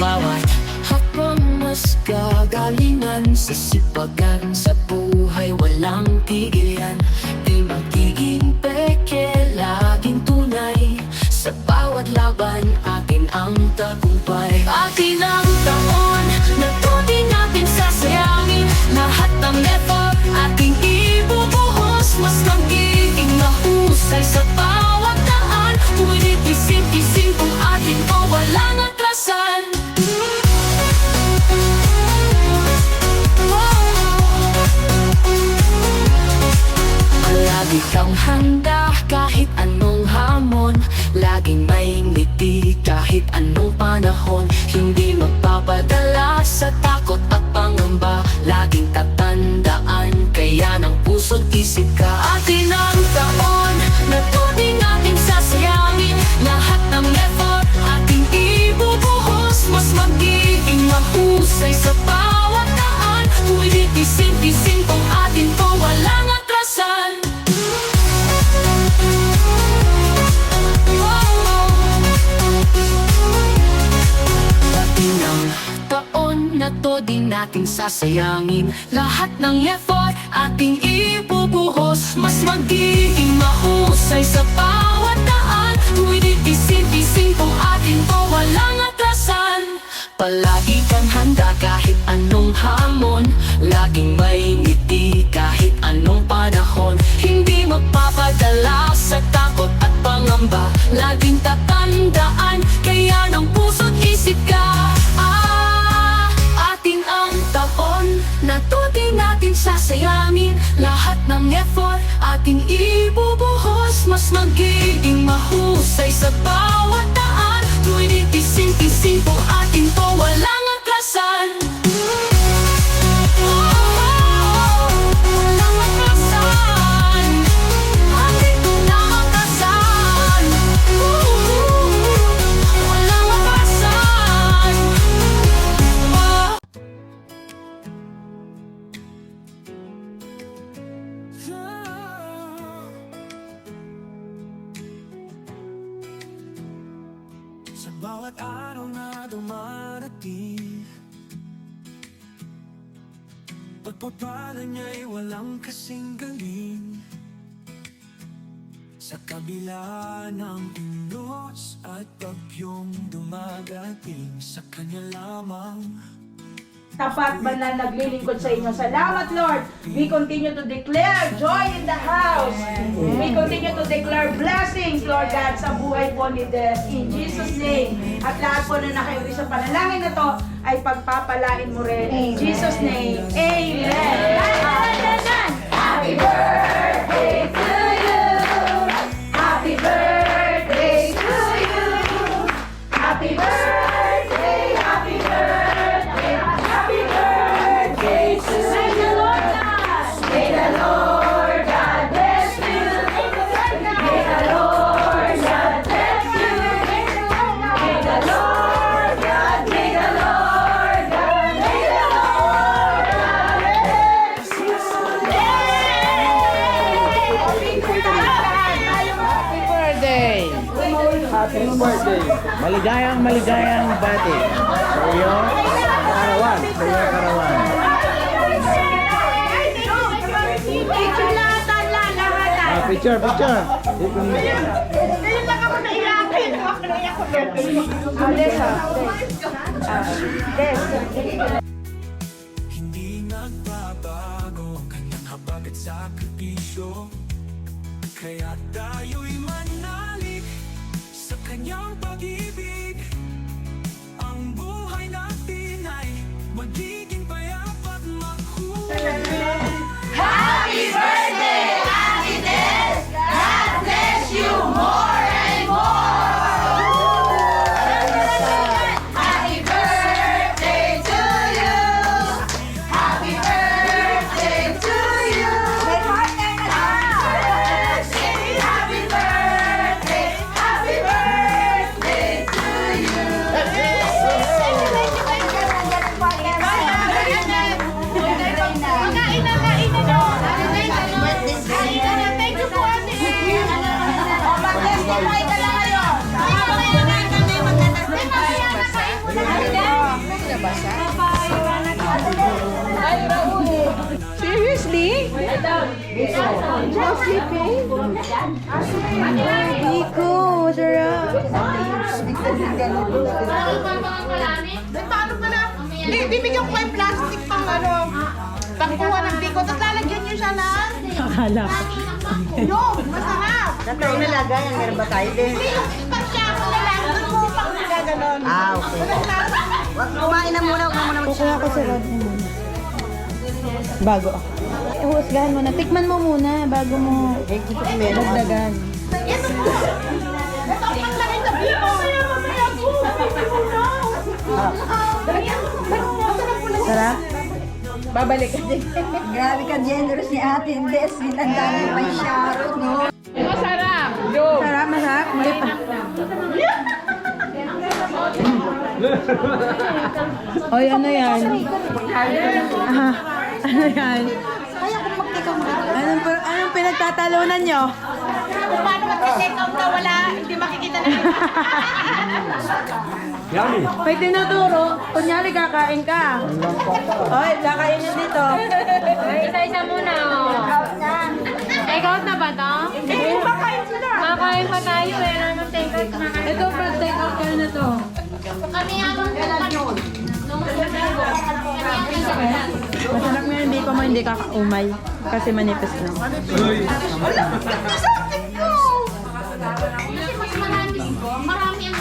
bawat hakbang mas gagalingan. Sa sipagan sa buhay walang tigil yan. Di magiging peke, laging tunay. Sa bawat laban atin ang tagumpay. Atin ang taon na to di natin sasayangin. Lahat ng effort ating ibubuhos. Mas magiging mahusay sa bawat daan. Ngunit isip-isip kung atin to walang atrasan. Lagi kang handa kahit anong hamon. Laging may ngiti kahit anong panahon. Hindi magpapadala sa takot at pangamba. Laging tatandaan kaya ng puso't isip ka. Atin ang taon na to di natin sasayangin. Lahat ng effort ating ibubuhos. Mas magiging mahusay sa bawat daan. Ngunit isip-isip kung atin to walang atrasan. Taon na to di natin sasayangin. Lahat ng effort ating ibubuhos. Mas magiging mahusay sa bawat daan. Ngunit isip-isip kung atin to walang atrasan. Palagi kang handa kahit anong hamon. Laging may ngiti kahit anong panahon. Hindi magpapadala sa takot at pangamba. Laging tatandaan kaya ng puso't isip ka. Atin ang taon na to di natin sasayangin. Lahat ng effort ating ibubuhos. Mas magiging mahusay sa bawat daan. Ngunit isip-isip kung atin to walang atrasan. Walang atrasan. Atin to lang atrasan. Walang atrasan. Sa bawat araw na dumarating, pagpapala niya'y walang kasing galing. Sa kabila ng unos at bagyong dumadating, sa Kanya lamang Tapat banal naglilingkod sa inyo. Salamat, Lord. We continue to declare joy in the house. We continue to declare blessings, Lord God, sa buhay po ni Des. In Jesus' name. At lahat po na nakayuri sa panalangin na to ay pagpapalain mo rin. In Jesus' name. Amen. Happy birthday to you. Happy birthday to you. Happy birthday, happy birthday, happy birthday to you. May the Lord God bless you. May the Lord God bless you. May the Lord God, may the Lord God, may the Lord God bless you. Happy birthday! Maligayang bati sa iyo, karawan, sa iyo karawan. Picture! Ngayon lang ako naiyakin. Ako naiyak ko. hindi nagbabago ang kanyang habag at sakripisyo. Kaya tayo'y manalig sa kanyang pag-ibig. Ang buhay natin ay magiging payapat maghulog. Happy birthday, Ate Des! God bless you more and more! Happy birthday to you! Happy birthday to you! Happy birthday! Happy birthday to you! Thank you. Seriously? Just sleeping? Biko, sarap. Paano pala? Bibigyan ko yung plastic pang ano, pangkuha ng biko, tapos lalagyan nyo siya na. Akala ko. Yung, masarap. Tayo nalagay, ang meron ba tayo din? Hindi yung pagsyako na lang, doon mo pang gaganon. Ah, okay. Wag kumain na muna, huwag na muna Kukuha ko sa rod mo muna. Bago ako. Ihusgahan mo na. Tikman mo muna bago mo dagdagan. Ito po. Ito ang panglagay sa biko. Mamaya po. Sarap? Babalik ka din. Grabe ka, generous ni Ate Indes. Ang dami pa yung Sharon, no? Masarap, masarap. Mali pa. Oy, ano yan? Aha. Ano yan? Anong pinagtatalunan nyo? Kung paano mag-take out na wala, hindi makikita na. Yummy. May tinuturo. Kunyari, kakain ka. Oy, kakain nyo dito. Isa-isa muna, oh. Take out na ba to? Eh, bakain sila. Makain pa tayo eh. Ano take out na kayo? Ito, bro, take out kayo na to. Kami habang Masarap nga hindi ko mo hindi kakaumay. Kasi manipis lang. marami ang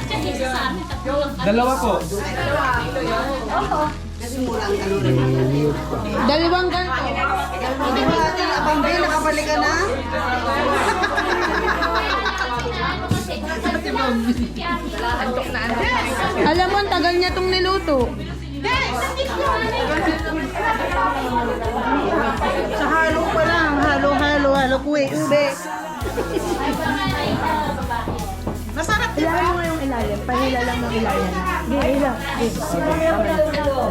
kaysa sa amin. Dalawa po. Dalawang ganto. Abang Bey, nakabalik ka na? Alam mo, ang tagal niya tong niluto. Sa halo pa lang. Halo ko eh. Ube. Masarap din. Ilalim mo yung ilalim. Pahila lang yung ilalim. Hila.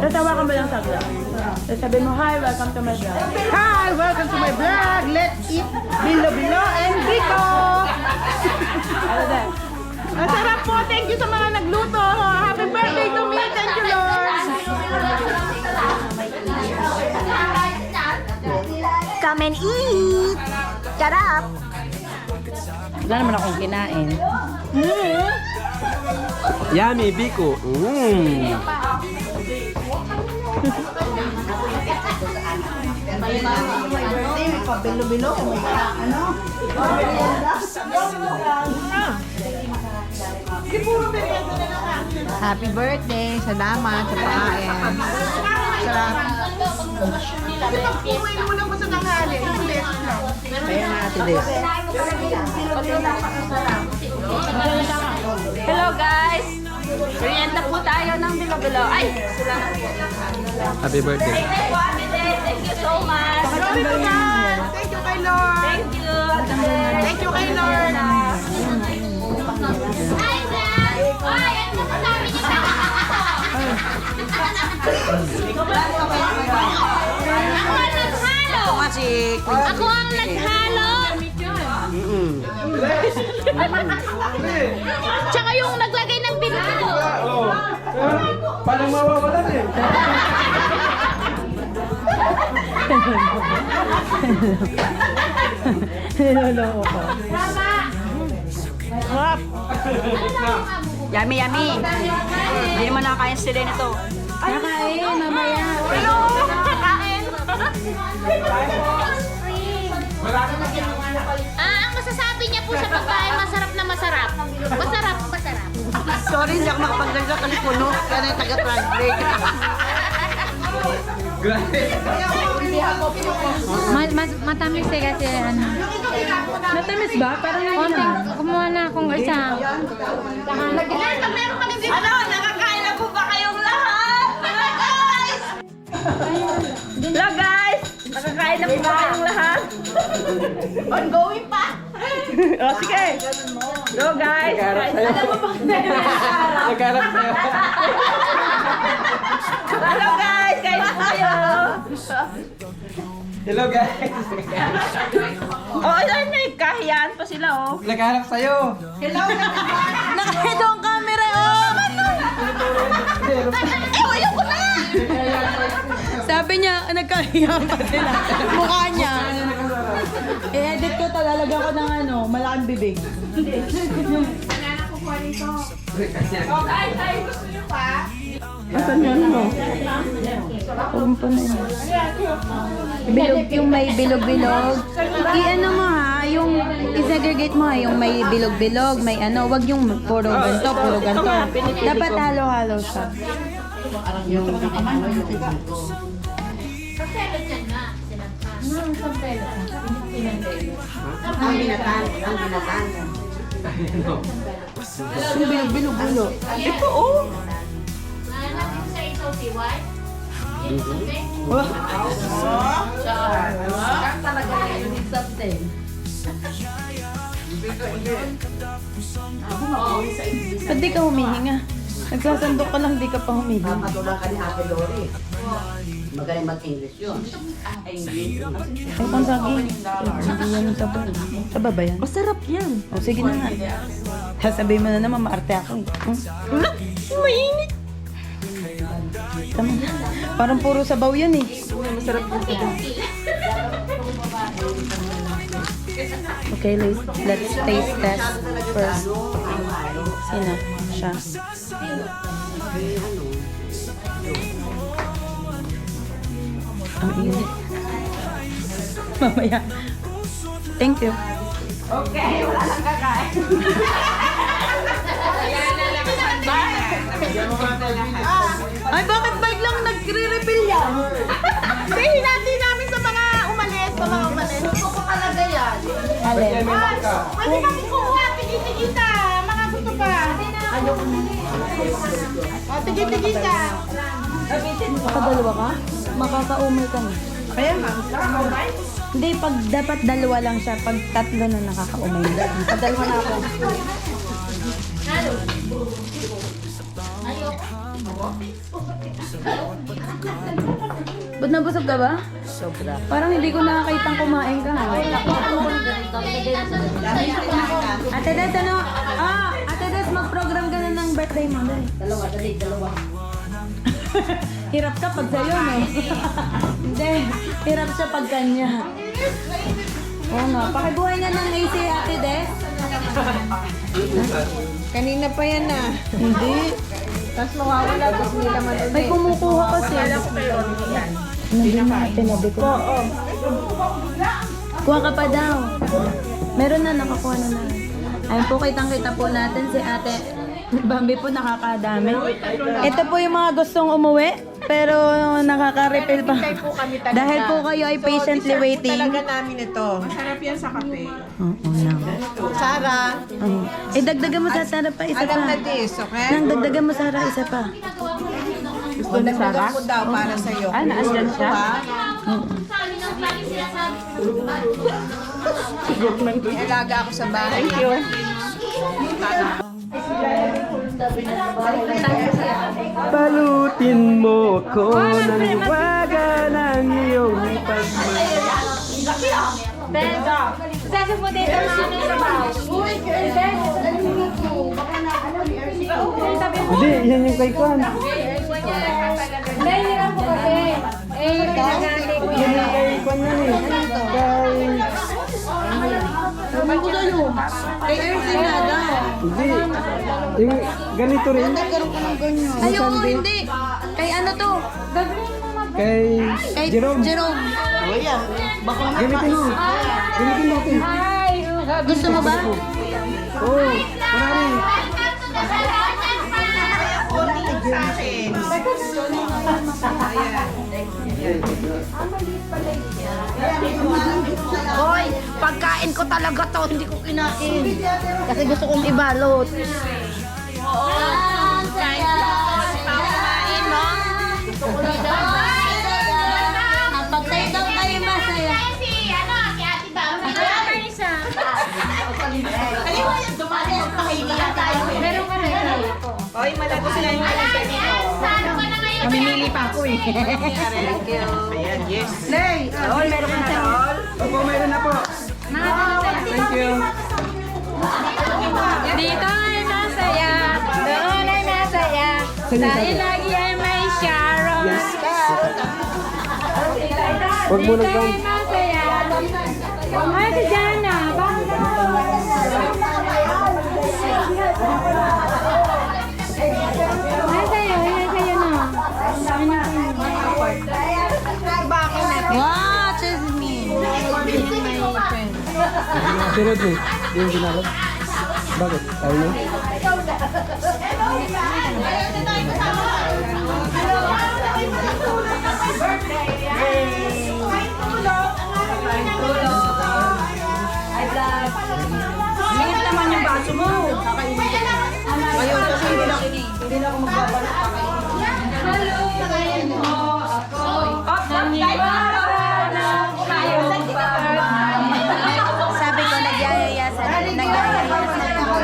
Tatawa ka mo lang sagla. Tapos sabi mo, hi, welcome to my vlog. Hi! Welcome to my vlog. Let's eat bilo-bilo and biko! Ano din? Ang sarap po. Thank you sa mga nagluto. Happy birthday to me. Thank you, Lord. Come and eat! Sarap! Wala naman akong kinain. Yummy, Biko. Bilo-bilo. Ano? Happy birthday. Salamat sa pakain. Sarap. Pagpuin mo lang mo sa tanghali. Hindi. Kaya na Ate Des. Hello guys! Merienda po tayo ng bilo-bilo. Ay! Happy birthday. Thank you so much! Glory to God. Thank you kay Lord. Thank you! Thank you kay Lord. Hi, Dad! Ay, ano pa sabi niyo sa Ako ang naghalo! Ako ang naghalo! Tsaka yung naglagay ng bilo-bilo. Oh. Parang mawawalan eh. Niloloko ko. Yummy, yummy. Hindi naman nakakain sila nito. Kakain, mamaya. Hello. Kakain. Ang masasabi niya po sa pagkain, masarap na masarap. Masarap, masarap. Sorry, hindi ako makapagdagdag kasi puno. Kaya na yung taga-translate. Matamis eh kasi ano. Matamis ba? Parang Konting, kumuha na akong isa. Ano? Nakakain na po ba kayong lahat? Guys! Hello guys! Nakakain na po ba kayong lahat? Ongoing pa? O sige! Go guys! Alam mo ba Nagkarap sa'yo. Hello guys! Kain na po kayo! Hello guys. Oh, ayan na, kahiyaan pa sila oh. Nagharap sa'yo. Hello! Nakahito ang camera, oh! Sabi niya, nagkahiya pa sila. Mukha niya. I-edit ko to, lalagyan ko ng ano, malaking bibig. Asan yun mo? Huwag mo pa na yun. Bilog yung may bilog-bilog. I-ano mo ha, yung i-segregate mo ha, yung may bilog-bilog, may ano, wag yung puro ganito, puro ganito. Dapat halo-halo siya. Yung bilog-bilog-bilog. Ito oh! Ba't di ka humihinga? Nagsasandok ka lang, di ka pa humihinga. Patulong ka ni Ate Lori. Magaling mag-English yun. Ay, kung saging. Hindi yan yung sabay. Saba ba yan? Masarap yan. O, sige na nga. Sasabihin mo na naman, maarte ako eh. Mainit. Tama na. Parang puro sabaw yan eh. Masarap yan. Okay, let's taste test first. Sino? Siya. Ang init. Mamaya. Thank you. Ay, bakit biglang nagre-refill yan? Sabihin natin namin sa mga umalis, Gusto ko talaga yan. Alin? Pwede kami kumuha, tigit-tigita. Mga gusto pa. O, tigit-tigita. Nakadalawa ka? Makakaumay ka na. Kaya nga. Hindi, pag dapat dalawa lang siya. Pag tatlo na nakakaumay na. Pag dalawa na ako. Ba't nabusog ka ba? Sobra. Parang hindi ko nakakitang kumain ka. Ate Des, ano? Ate Des, mag-program ka na ng birthday mo. Dalawa. Hirap ka pag sa'yo, no? Hindi, hirap siya pag kanya. Oo nga, pakibuhay na ng AC, Ate Des. Kanina pa yan na. Hindi. Tapos mawawala, tapos hindi naman ulit. May kumukuha kasi. Nandun na, tinabi ko. Kuha ka pa daw. Meron na, nakakuha na. Ayun po, kitang-kita po natin si Ate Bambi po nakakadami. Ito po yung mga gustong umuwi, pero nakaka-refill pa. Dahil po kayo ay patiently waiting. Talaga namin ito. Masarap yan sa kape. Oo na. Sarah, Dagdagan mo sa Sarah pa, isa alam pa. na this, okay? Nang dagdagan mo Sarah, isa pa. Gusto na Sarah? Ko daw para sa'yo. Ah, naandyan siya? May alaga ako sa bahay. Thank you. Balutin mo ko ng liwaga ng iyong pagmamahal. Hindi, yan yung kay Kwan. Yan yung kay Kwan yan eh. Sabi ko sa'yo, kay Ersin na daw. Hindi. Yung ganito rin. Ayo, hindi. Kay ano to? Kay Kay Jerome. Jerome. Gamitin mo. Gamitin natin. Gusto mo ba? Oo, marami. Sa akin. Hoy, pagkain ko talaga to, hindi ko kinain. Kasi gusto kong ibalot. Pag tayo daw tayo masaya. Hoy, malago sila yung Mamimili pa ako eh. Thank you. Ayan, yes. Lay! All, meron ka na all? Opo, meron na po. Thank you. Dito ay masaya, doon ay masaya. Tayo lagi ay may Sharon. Huwag mo nang down. Ay, si Jana. Wow, Jasmine. Sunod mo. Yung ginagawa. Bakit? Ayaw mo? Liit naman yung baso mo. Ngayon kasi hindi na ako magbabalik pa kayo. Sabi ko, nagyayaya sa ako sa batukan.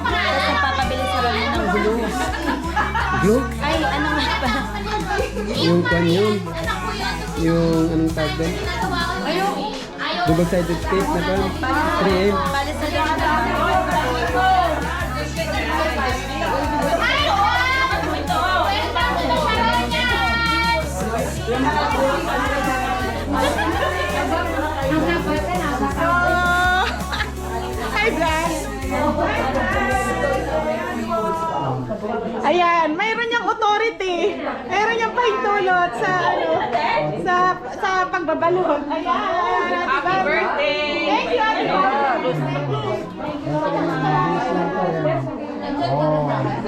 Tapos nagpapabili sa rami ng glue. Glue? Ay, ano nga ba? Yung kwan yun. Yung anong tag doon? Double-sided tape na kwan. 3M. Palis na din siya. Hi, vlog! Ayan, mayroon niyang authority. Mayroon niyang pahintulot sa sa pagbabalot. Ayan, happy birthday! Thank you, Ate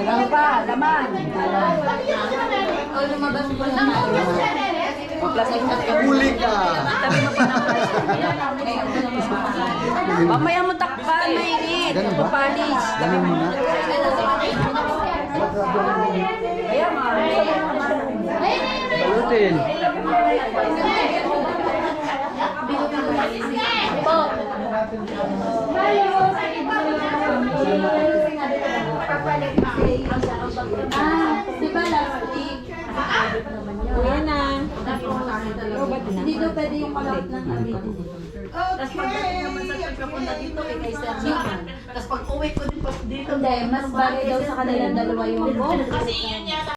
Lang pa, laman. Huli ka! Mamaya mo takpan, mainit. Papalis. Ganun mo na. Balutin. Diba last week? Kuya na. Hindi daw pwede yung kalap ng abit. Tapos pagdating naman sa church, papunta dito kay Sir John. Tapos pag uwi ko din dito. Hindi, mas bagay daw sa kanilang dalawa yung